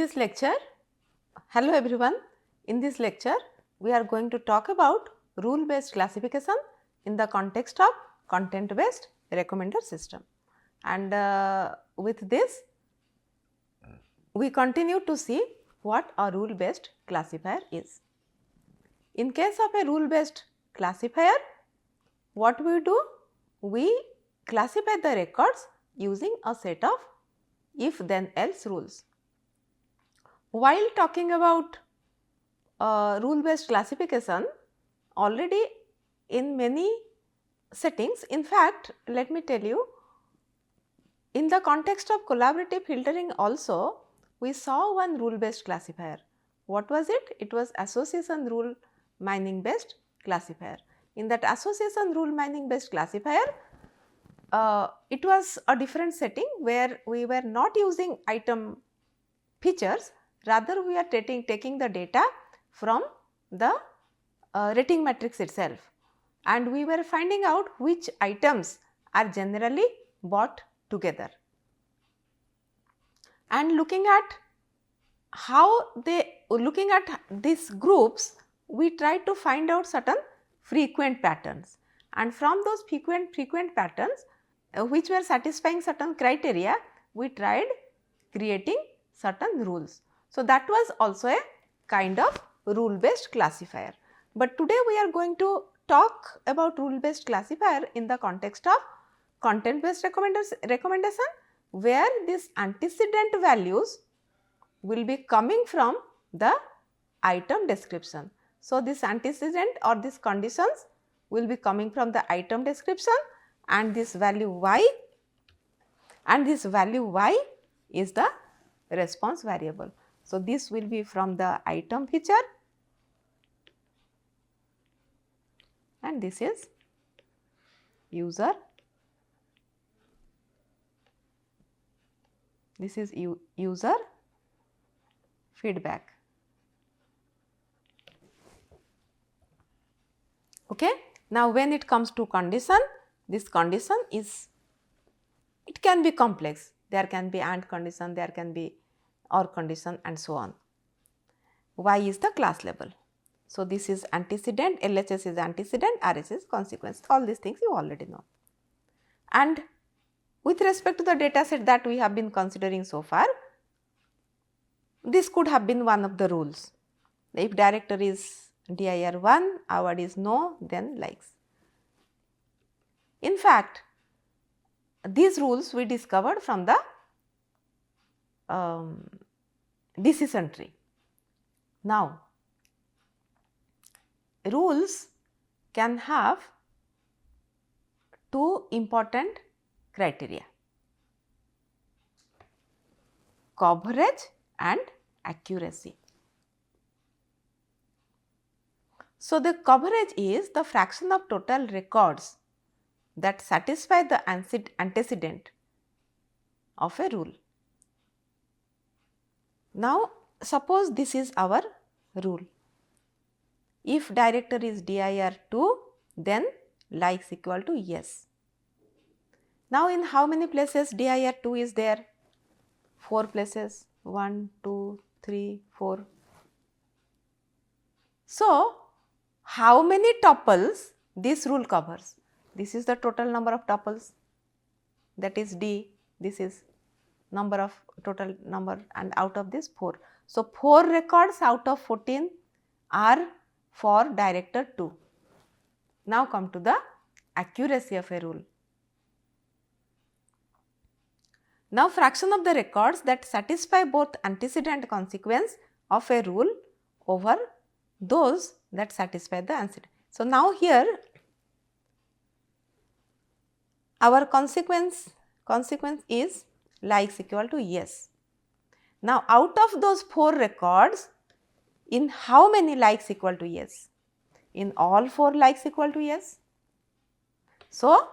this lecture, hello everyone. In this lecture, we are going to talk about rule based classification in the context of content based recommender system. And with this, we continue to see what a rule based classifier is. In case of a rule based classifier, what we do? We classify the records using a set of if then else rules. While talking about rule based classification, already in many settings, in fact, let me tell you, in the context of collaborative filtering also, we saw one rule based classifier. What was it? It was association rule mining based classifier. In that association rule mining based classifier, it was a different setting where we were not using item features, rather we are taking the data from the rating matrix itself, and we were finding out which items are generally bought together. And looking at these groups, we try to find out certain frequent patterns, and from those frequent patterns which were satisfying certain criteria, we tried creating certain rules. So, that was also a kind of rule based classifier. But today we are going to talk about rule based classifier in the context of content based recommendation, where these antecedent values will be coming from the item description. So, this antecedent or these conditions will be coming from the item description, and this value y is the response variable. So, this will be from the item feature, and this is user, user feedback. Okay. Now, when it comes to condition, this condition is, it can be complex. There can be AND condition, there can be OR condition, and so on. Y is the class level. So, this is antecedent, LHS is antecedent, RS is consequence. All these things you already know. And with respect to the data set that we have been considering so far, this could have been one of the rules. If director is dir 1, award is no, then likes. In fact, these rules we discovered from the decision tree. Now, rules can have two important criteria: coverage and accuracy. So, the coverage is the fraction of total records that satisfy the antecedent of a rule. Now, suppose this is our rule. If director is dir 2, then likes equal to yes. Now, in how many places dir 2 is there? 4 places, 1, 2, 3, 4. So, how many tuples this rule covers? This is the total number of tuples, that is D, this is number of total number, and out of this 4. So, 4 records out of 14 are for director 2. Now, come to the accuracy of a rule. Now, fraction of the records that satisfy both antecedent consequence of a rule over those that satisfy the antecedent. So, now here our consequence is likes equal to yes. Now, out of those 4 records, in how many likes equal to yes? In all 4 likes equal to yes. So,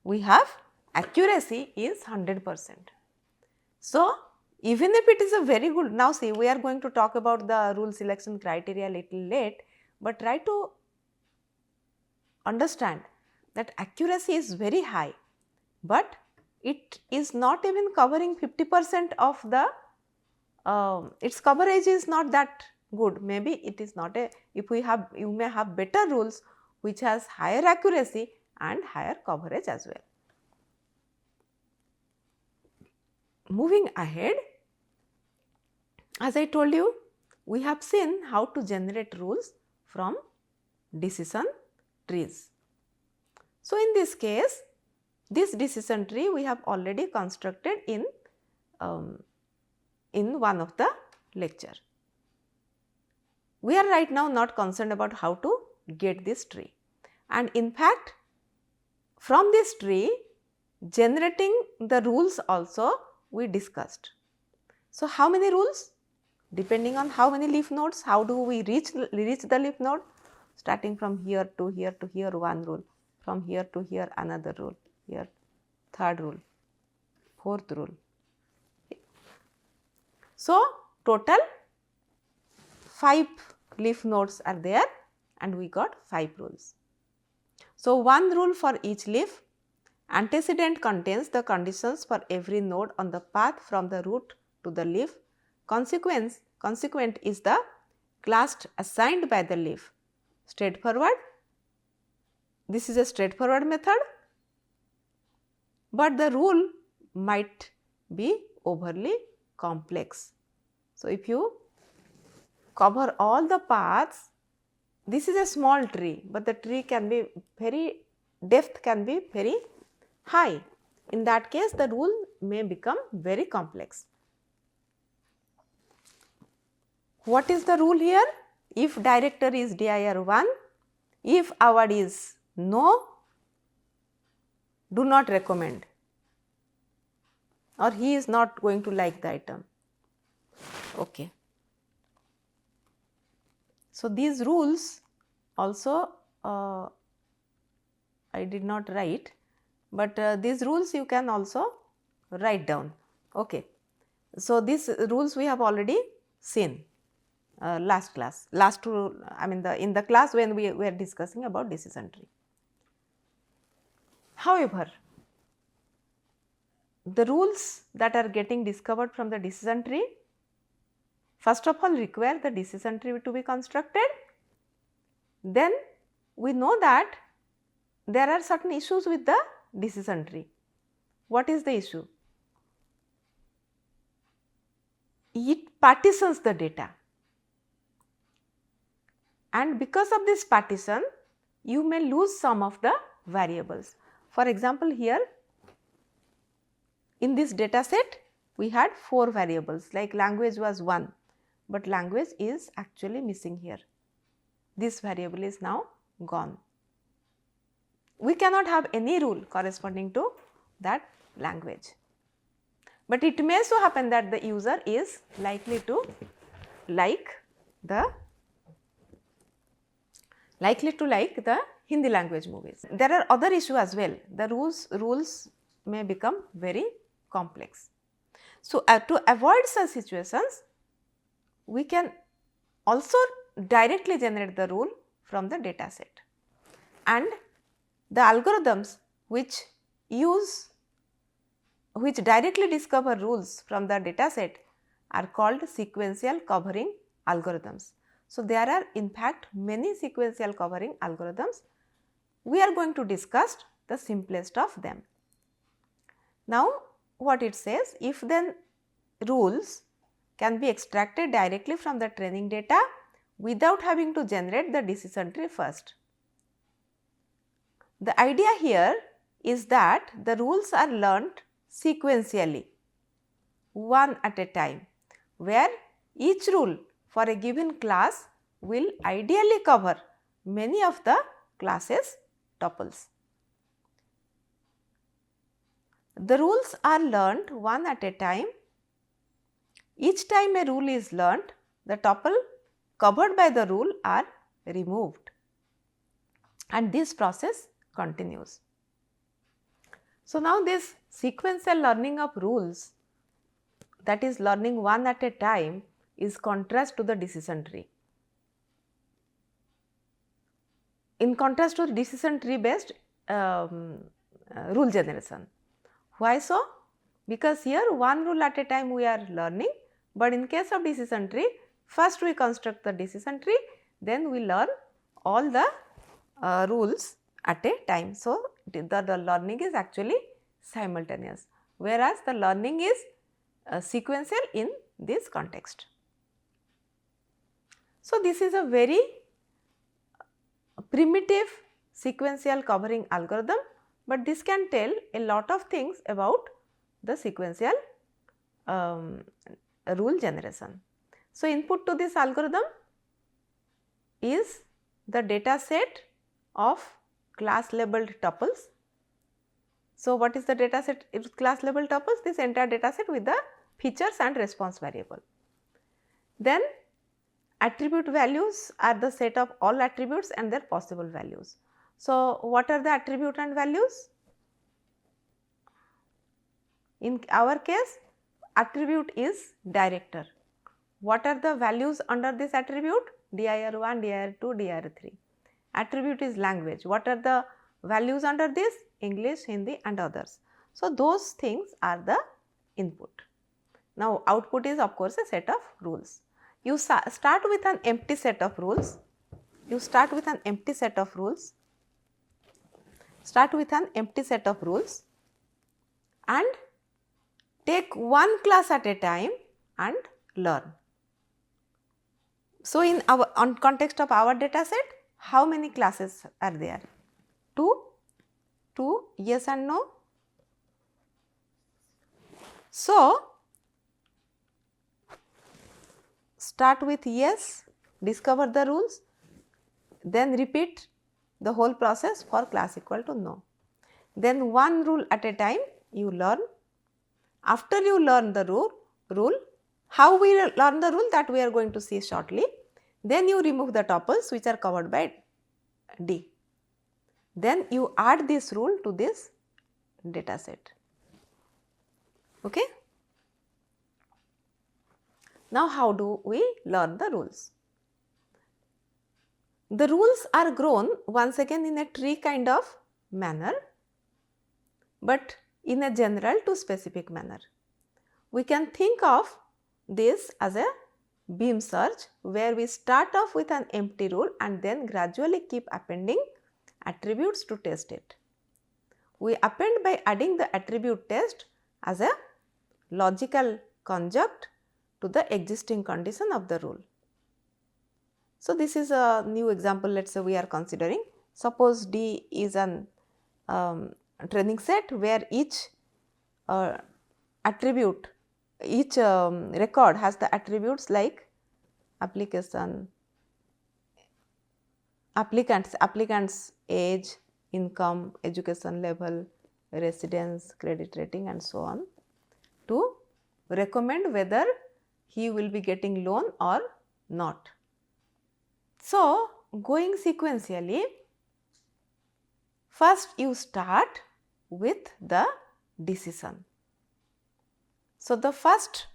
we have accuracy is 100%. So, even if it is a very good, now see, we are going to talk about the rule selection criteria a little late, but try to understand that accuracy is very high, but it is not even covering 50% of the its coverage is not that good. Maybe it is not a, if we have, you may have better rules which has higher accuracy and higher coverage as well. Moving ahead, as I told you, we have seen how to generate rules from decision trees. So, in this case, this decision tree we have already constructed in one of the lecture. We are right now not concerned about how to get this tree, and in fact, from this tree generating the rules also we discussed. So, how many rules? Depending on how many leaf nodes, how do we reach the leaf node? Starting from here to here to here, one rule, from here to here another rule, here third rule, fourth rule. So, total 5 leaf nodes are there and we got 5 rules. So, one rule for each leaf. Antecedent contains the conditions for every node on the path from the root to the leaf. Consequent is the class assigned by the leaf. Straightforward. This is a straightforward method, but the rule might be overly complex. So, if you cover all the paths, this is a small tree, but the tree can be very, depth can be very high. In that case, the rule may become very complex. What is the rule here? If director is dir 1, if award is no, do not recommend, or he is not going to like the item. Okay. So, these rules also I did not write, but these rules you can also write down. Okay. So, these rules we have already seen last class, last two, I mean in the class when we were discussing about decision tree. However, the rules that are getting discovered from the decision tree, first of all require the decision tree to be constructed. Then we know that there are certain issues with the decision tree. What is the issue? It partitions the data, and because of this partition you may lose some of the variables. For example, here in this data set we had 4 variables, like language was 1, but language is actually missing here. This variable is now gone. We cannot have any rule corresponding to that language, but it may so happen that the user is likely to like the Hindi language movies. There are other issues as well. The rules may become very complex. So, to avoid such situations, we can also directly generate the rule from the data set, and the algorithms which directly discover rules from the data set are called sequential covering algorithms. So, there are in fact many sequential covering algorithms. We are going to discuss the simplest of them. Now, what it says, if then rules can be extracted directly from the training data without having to generate the decision tree first. The idea here is that the rules are learnt sequentially, one at a time, where each rule for a given class will ideally cover many of the class's tuples. The rules are learnt one at a time. Each time a rule is learnt, the tuple covered by the rule are removed, and this process continues. So, now this sequential learning of rules, that is learning one at a time, is contrast to the decision tree. In contrast to decision tree based rule generation. Why so? Because here one rule at a time we are learning, But in case of decision tree, first we construct the decision tree, then we learn all the rules at a time. So, the learning is actually simultaneous, whereas the learning is sequential in this context. So, this is a very primitive sequential covering algorithm, but this can tell a lot of things about the sequential rule generation. So, input to this algorithm is the data set of class labeled tuples. So, what is the data set? It is class labeled tuples, this entire data set with the features and response variable. Then attribute values are the set of all attributes and their possible values. So, what are the attribute and values? In our case, attribute is director. What are the values under this attribute? dir1, dir2, dir3. Attribute is language. What are the values under this? English, Hindi and others. So, those things are the input. Now, output is of course a set of rules. You start with an empty set of rules. And take one class at a time and learn. So, in our context of our data set, how many classes are there? 2, yes and no. So, start with yes, discover the rules, then repeat the whole process for class equal to no. Then one rule at a time you learn. After you learn the rule, how we learn the rule, that we are going to see shortly. Then you remove the tuples which are covered by D. Then you add this rule to this data set. Okay. Now, how do we learn the rules? The rules are grown once again in a tree kind of manner, but in a general to specific manner. We can think of this as a beam search, where we start off with an empty rule and then gradually keep appending attributes to test it. We append by adding the attribute test as a logical conjunct to the existing condition of the rule. So, this is a new example. Let us say we are considering, suppose D is an training set where each attribute, each record has the attributes like application, applicant's age, income, education level, residence, credit rating and so on, to recommend whether he will be getting loan or not. So, going sequentially, first you start with the decision. So, the first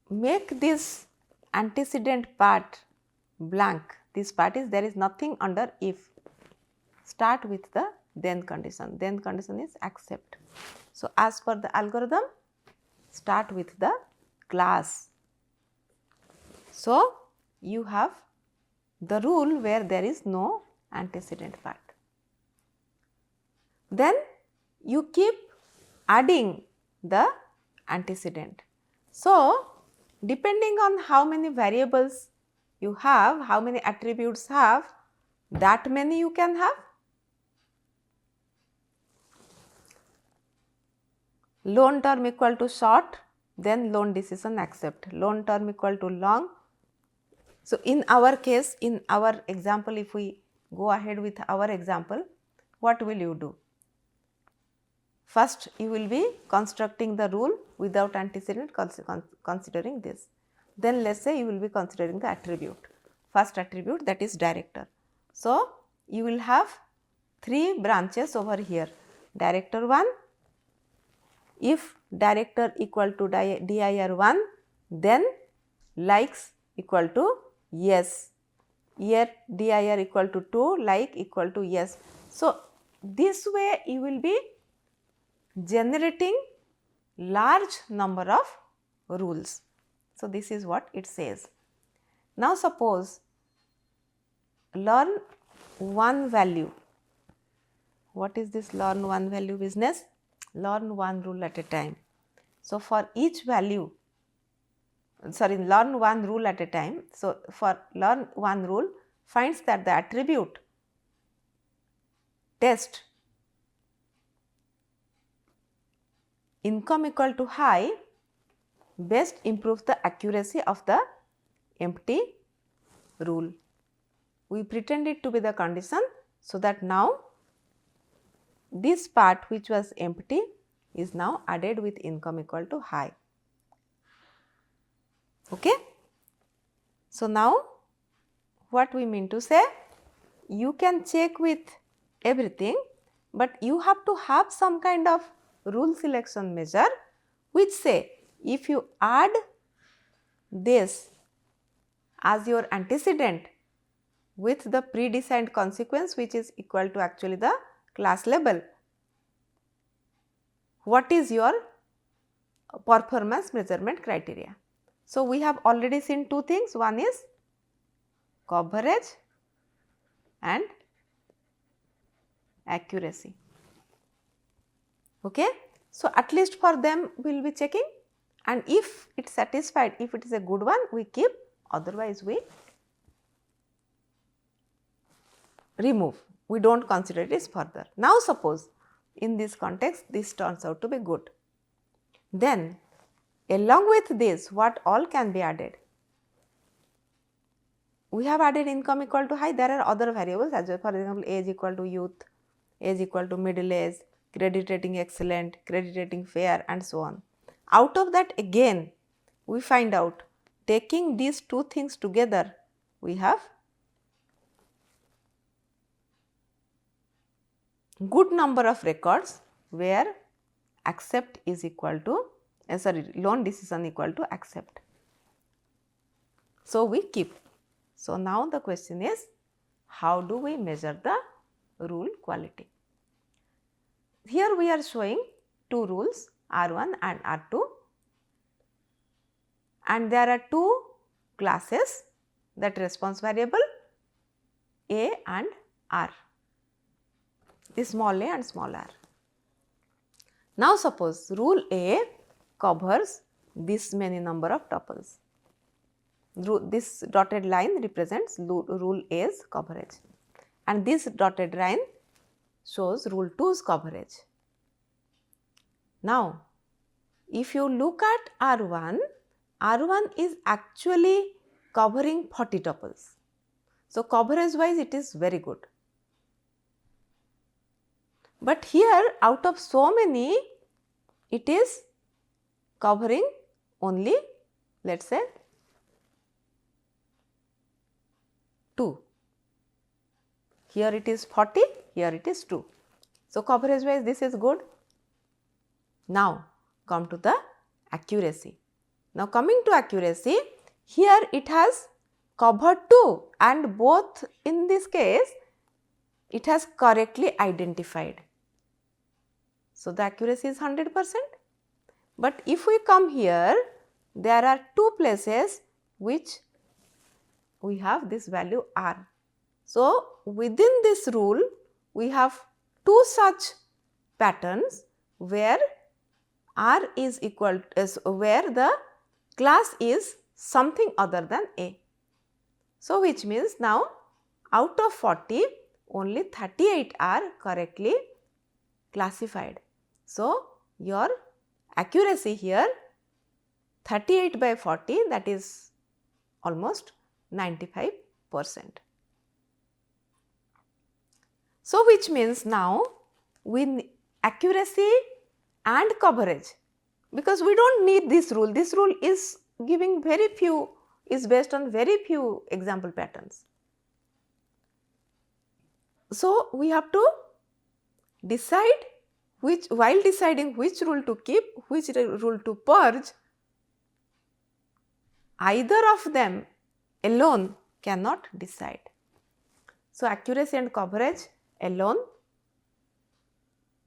make this antecedent part blank. This part is, there is nothing under if. Start with the then condition. Then condition is accept. So, as per the algorithm, start with the class. So, you have the rule where there is no antecedent part. Then you keep adding the antecedent. So, depending on how many variables you have, how many attributes have, that many you can have. Loan term equal to short, then loan decision accept. Loan term equal to long. So, in our case, in our example, if we go ahead with our example, what will you do? First, you will be constructing the rule without antecedent, considering this. Then let us say you will be considering the attribute, first attribute, that is director. So, you will have 3 branches over here, director 1. If director equal to dir 1, then likes equal to yes, here dir equal to 2, like equal to yes. So, this way you will be generating large number of rules. So, this is what it says. Now, suppose learn one value. What is this learn one value business? Learn one rule at a time. So, for each value, learn one rule at a time. So, for learn one rule finds that the attribute test income equal to high best improves the accuracy of the empty rule. We pretend it to be the condition, so that now this part which was empty is now added with income equal to high. Okay. So, now what we mean to say, you can check with everything, but you have to have some kind of rule selection measure which say if you add this as your antecedent with the predefined consequence which is equal to actually the class level, what is your performance measurement criteria. So, we have already seen two things, one is coverage and accuracy. Okay. So, at least for them we will be checking, and if it is satisfied, if it is a good one we keep, otherwise we remove, we do not consider it as further. Now, suppose in this context this turns out to be good, then along with this what all can be added? We have added income equal to high, there are other variables as well, for example, age equal to youth, age equal to middle age, credit rating excellent, credit rating fair, and so on. Out of that again we find out, taking these two things together, we have good number of records where accept is equal to loan decision equal to accept. So, we keep. So, now the question is, how do we measure the rule quality? Here we are showing two rules, R1 and R2, and there are two classes, that response variable A and R, the small a and small r. Now, suppose rule A covers this many number of tuples. This dotted line represents rule A's coverage, and this dotted line shows rule 2's coverage. Now, if you look at R1, R1 is actually covering 40 tuples. So, coverage wise it is very good. But here out of so many, it is covering only, let us say, 2. Here it is 40, here it is 2. So, coverage wise this is good. Now, come to the accuracy. Now, coming to accuracy, here it has covered 2, and both in this case it has correctly identified. So, the accuracy is 100%. But if we come here, there are two places which we have this value R. So, within this rule we have two such patterns where R is equal to, where the class is something other than A. So, which means now out of 40 only 38 are correctly classified. So, your accuracy here 38 by 40, that is almost 95%. So, which means now with accuracy and coverage, because we do not need this rule is giving very few, is based on very few example patterns. So, we have to decide while deciding which rule to keep, which rule to purge, either of them alone cannot decide. So, accuracy and coverage alone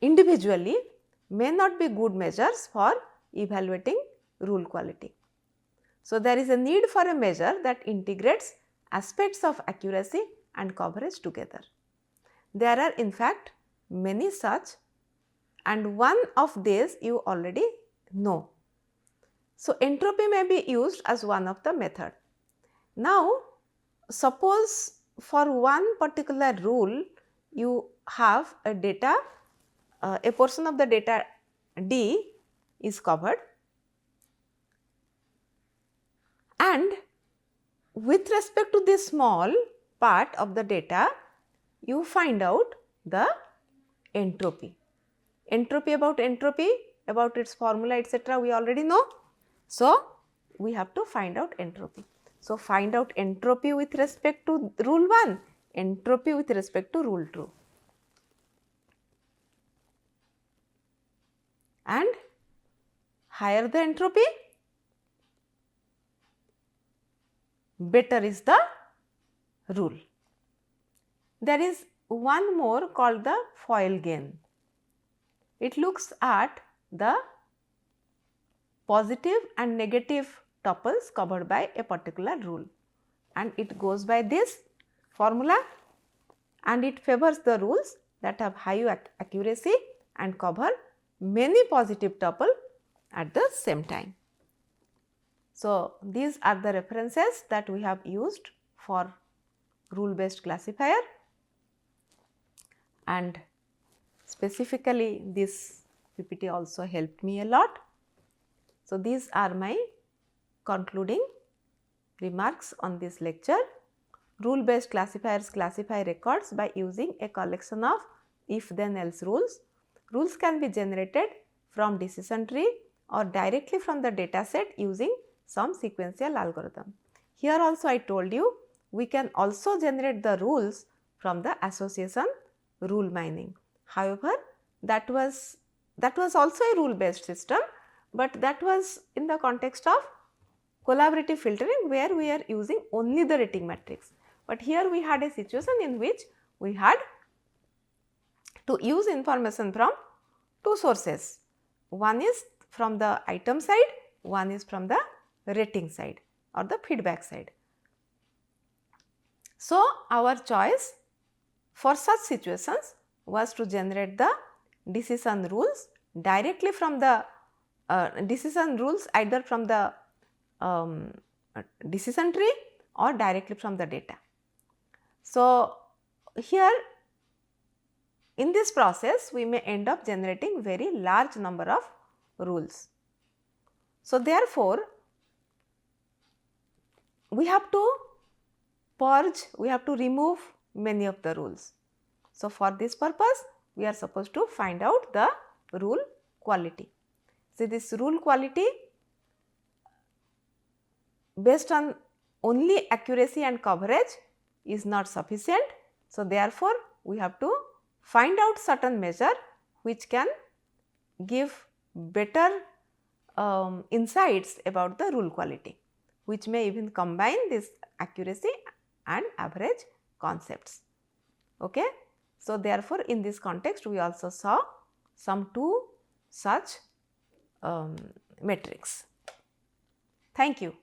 individually may not be good measures for evaluating rule quality. So, there is a need for a measure that integrates aspects of accuracy and coverage together. There are in fact many such, and one of these you already know. So, entropy may be used as one of the method. Now, suppose for one particular rule you have a data, a portion of the data D is covered, and with respect to this small part of the data you find out the entropy. Entropy, about its formula, etc. we already know. So, we have to find out entropy. So, find out entropy with respect to rule 1, entropy with respect to rule 2. And higher the entropy, better is the rule. There is one more called the FOIL gain. It looks at the positive and negative tuples covered by a particular rule, and it goes by this formula, and it favors the rules that have high accuracy and cover many positive tuple at the same time. So, these are the references that we have used for rule based classifier, and specifically this PPT also helped me a lot. So, these are my concluding remarks on this lecture. Rule based classifiers classify records by using a collection of if then else rules. Rules can be generated from decision tree or directly from the data set using some sequential algorithm. Here also I told you we can also generate the rules from the association rule mining. However, that was also a rule based system, but that was in the context of collaborative filtering where we are using only the rating matrix. But here we had a situation in which we had to use information from two sources. One is from the item side, one is from the rating side or the feedback side. So, our choice for such situations was to generate the decision rules directly from the decision rules either from the decision tree or directly from the data. So, here in this process we may end up generating very large number of rules. So, therefore, we have to purge, we have to remove many of the rules. So, for this purpose we are supposed to find out the rule quality. See, this rule quality based on only accuracy and coverage is not sufficient. So, therefore, we have to find out certain measure which can give better insights about the rule quality, which may even combine this accuracy and average concepts. Okay? So, therefore, in this context we also saw some two such metrics. Thank you.